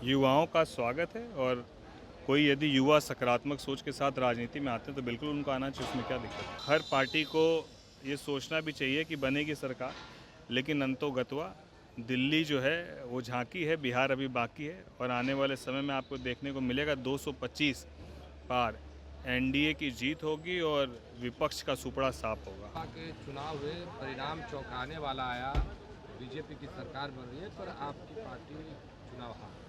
युवाओं का स्वागत है और कोई यदि युवा सकारात्मक सोच के साथ राजनीति में आते हैं तो बिल्कुल उनको आना चाहिए, उसमें क्या दिक्कत है। हर पार्टी को ये सोचना भी चाहिए कि बनेगी सरकार, लेकिन अंतो गत्वा दिल्ली जो है वो झांकी है, बिहार अभी बाकी है और आने वाले समय में आपको देखने को मिलेगा 225 पार एनडीए की जीत होगी और विपक्ष का सुपड़ा साफ होगा। के चुनाव हुए, परिणाम चौंकाने वाला आया। बीजेपी की सरकार बन रही है पर आपकी पार्टी चुनाव हार।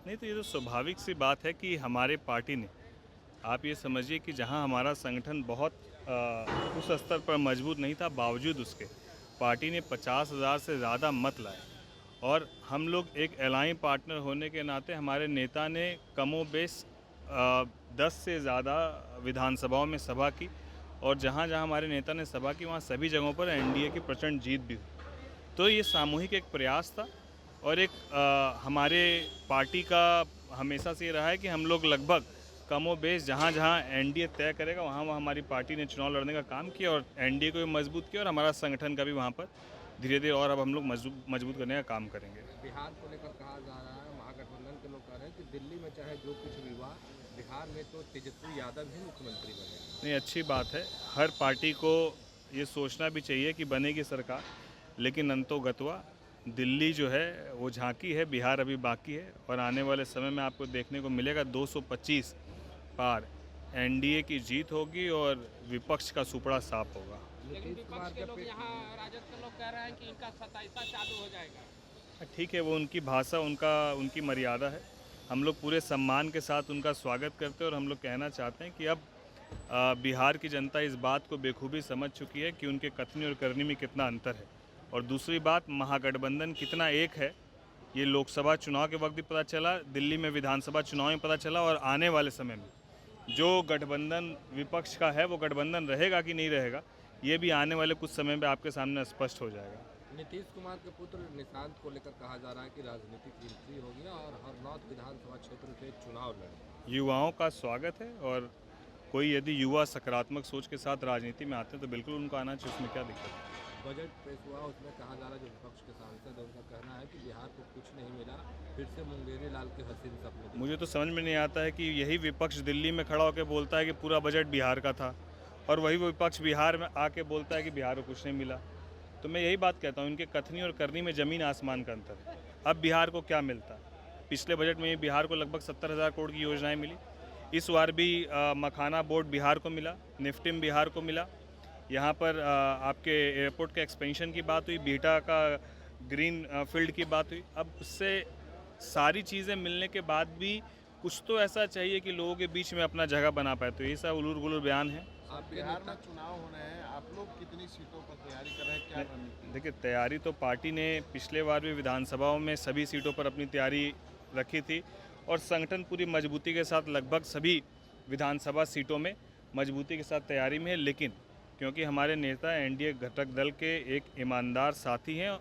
नहीं तो ये तो स्वाभाविक सी बात है कि हमारे पार्टी ने, आप ये समझिए कि जहां हमारा संगठन बहुत उस स्तर पर मजबूत नहीं था, बावजूद उसके पार्टी ने 50,000 से ज़्यादा मत लाए और हम लोग एक एलाइन पार्टनर होने के नाते हमारे नेता ने कमोबेश 10 से ज़्यादा विधानसभाओं में सभा की और जहां जहां हमारे नेता ने सभा की वहां सभी जगहों पर एनडीए की प्रचंड जीत भी हुई। तो ये सामूहिक एक प्रयास था और एक हमारे पार्टी का हमेशा से ये रहा है कि हम लोग लगभग कमोबेश जहाँ जहाँ एनडीए तय करेगा वहाँ वहाँ हमारी पार्टी ने चुनाव लड़ने का काम किया और एनडीए को भी मजबूत किया और हमारा संगठन का भी वहाँ पर धीरे धीरे और अब हम लोग मजबूत करने का काम करेंगे। बिहार को लेकर कहा जा रहा है, महागठबंधन के लोग कह रहे हैं कि दिल्ली में चाहे जो कुछ भी हुआ, बिहार में तो तेजस्वी यादव ही मुख्यमंत्री बने। नहीं, अच्छी बात है। हर पार्टी को ये सोचना भी चाहिए कि बनेगी सरकार, लेकिन अंतो गत्वा दिल्ली जो है वो झांकी है, बिहार अभी बाकी है और आने वाले समय में आपको देखने को मिलेगा 225 पार एनडीए की जीत होगी और विपक्ष का सुपड़ा साफ होगा। लेकिन विपक्ष के लोग यहाँ राजद के लोग कह रहे हैं कि इनका 27वां चालू हो जाएगा। ठीक है, वो उनकी भाषा, उनकी मर्यादा है। हम लोग पूरे सम्मान के साथ उनका स्वागत करते हैं और हम लोग कहना चाहते हैं कि अब बिहार की जनता इस बात को बेखूबी समझ चुकी है कि उनके कथनी और करनी में कितना अंतर है और दूसरी बात, महागठबंधन कितना एक है ये लोकसभा चुनाव के वक्त भी पता चला, दिल्ली में विधानसभा चुनाव में पता चला और आने वाले समय में जो गठबंधन विपक्ष का है वो गठबंधन रहेगा कि नहीं रहेगा, ये भी आने वाले कुछ समय में आपके सामने स्पष्ट हो जाएगा। नीतीश कुमार के पुत्र निशांत को लेकर कहा जा रहा है कि राजनीतिक एंट्री हो गया और हरनौत विधानसभा क्षेत्र से चुनाव लड़े। युवाओं का स्वागत है और कोई यदि युवा सकारात्मक सोच के साथ राजनीति में आते हैं तो बिल्कुल उनको आना चाहिए, उसमें क्या दिक्कत है। बजट पेश हुआ, उसमें कहा जा रहा है, जो विपक्ष के सांसद है उनका कहना है कि बिहार को कुछ नहीं मिला, फिर से मुंगेरी लाल के हसीन सपने। मुझे तो समझ में नहीं आता है कि यही विपक्ष दिल्ली में खड़ा होकर बोलता है कि पूरा बजट बिहार का था और वही विपक्ष बिहार में आके बोलता है कि बिहार को कुछ नहीं मिला। तो मैं यही बात कहता हूँ, इनके कथनी और करनी में ज़मीन आसमान का अंतर है। अब बिहार को क्या मिलता? पिछले बजट में बिहार को लगभग 70,000 करोड़ की योजनाएं मिली। इस बार भी मखाना बोर्ड बिहार को मिला, निफ्टिम बिहार को मिला। यहाँ पर आपके एयरपोर्ट के एक्सपेंशन की बात हुई, बीटा का ग्रीन फील्ड की बात हुई। अब उससे सारी चीज़ें मिलने के बाद भी कुछ तो ऐसा चाहिए कि लोगों के बीच में अपना जगह बना पाए, तो ये सब उलूर गुलूर बयान है। आप बिहार में चुनाव होने हैं, आप लोग कितनी सीटों पर तैयारी कर रहे हैं, क्या रणनीति? देखिए, तैयारी तो पार्टी ने पिछले बार भी विधानसभाओं में सभी सीटों पर अपनी तैयारी रखी थी और संगठन पूरी मजबूती के साथ लगभग सभी विधानसभा सीटों में मजबूती के साथ तैयारी में है। लेकिन क्योंकि हमारे नेता एनडीए घटक दल के एक ईमानदार साथी हैं,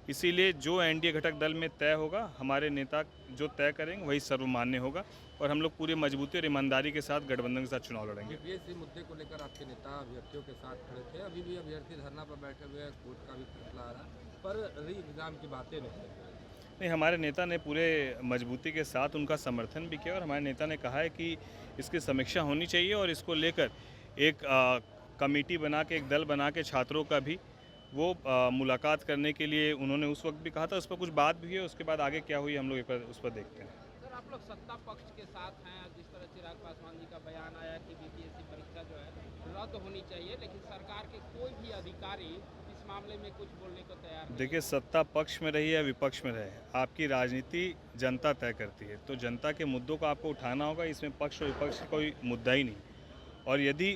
इसीलिए जो एनडीए घटक दल में तय होगा, हमारे नेता जो तय करेंगे वही सर्वमान्य होगा और हम लोग पूरी मजबूती और ईमानदारी के साथ गठबंधन के साथ चुनाव लड़ेंगे। इसी मुद्दे को लेकर आपके नेता अभ्यर्थियों के साथ खड़े थे, अभी भी अभ्यर्थी धरना पर बैठे हुए हैं, कोर्ट का भी फैसला आ रहा है, पर री एग्जाम की बातें नहीं। हमारे नेता ने पूरे मजबूती के साथ उनका समर्थन भी किया और हमारे नेता ने कहा है कि इसकी समीक्षा होनी चाहिए और इसको लेकर एक कमेटी बना के, एक दल बना के छात्रों का भी वो मुलाकात करने के लिए उन्होंने उस वक्त भी कहा था। उस पर कुछ बात भी है, उसके बाद आगे क्या हुई हम लोग एक बार उस पर देखते हैं। सर, आप लोग सत्ता पक्ष के साथ हैं, जिस तरह चिराग पासवान जी का बयान आया कि बीपीएससी परीक्षा जो है रद्द होनी चाहिए, लेकिन सरकार के कोई भी अधिकारी इस मामले में कुछ बोलने को तैयार नहीं। देखिए, सत्ता पक्ष में रही या विपक्ष में रहे, आपकी राजनीति जनता तय करती है, तो जनता के मुद्दों को आपको उठाना होगा। इसमें पक्ष और विपक्ष का कोई मुद्दा ही नहीं। और यदि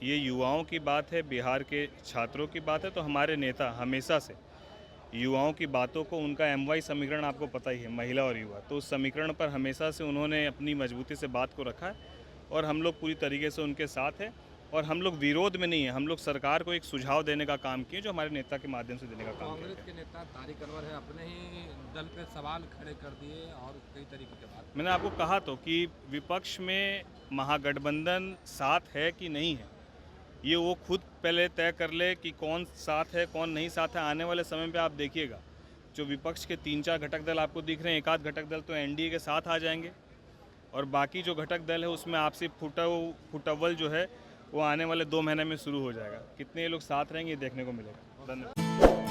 ये युवाओं की बात है, बिहार के छात्रों की बात है, तो हमारे नेता हमेशा से युवाओं की बातों को, उनका MY समीकरण आपको पता ही है, महिला और युवा, तो उस समीकरण पर हमेशा से उन्होंने अपनी मजबूती से बात को रखा है और हम लोग पूरी तरीके से उनके साथ हैं और हम लोग विरोध में नहीं है। हम लोग सरकार को एक सुझाव देने का काम किए, जो हमारे नेता के माध्यम से देने का काम किया। कांग्रेस के नेता तारिक अनवर है, अपने ही दल पे सवाल खड़े कर दिए और कई तरीके के बात। मैंने आपको कहा तो कि विपक्ष में महागठबंधन साथ है कि नहीं है, ये वो खुद पहले तय कर ले कि कौन साथ है कौन नहीं साथ है। आने वाले समय पे आप देखिएगा जो विपक्ष के 3-4 घटक दल आपको दिख रहे हैं, एक आध घटक दल तो एनडीए के साथ आ जाएंगे और बाकी जो घटक दल है उसमें आपसी फुटअव्वल जो है वो आने वाले 2 महीने में शुरू हो जाएगा। कितने ये लोग साथ रहेंगे ये देखने को मिलेगा। धन्यवाद।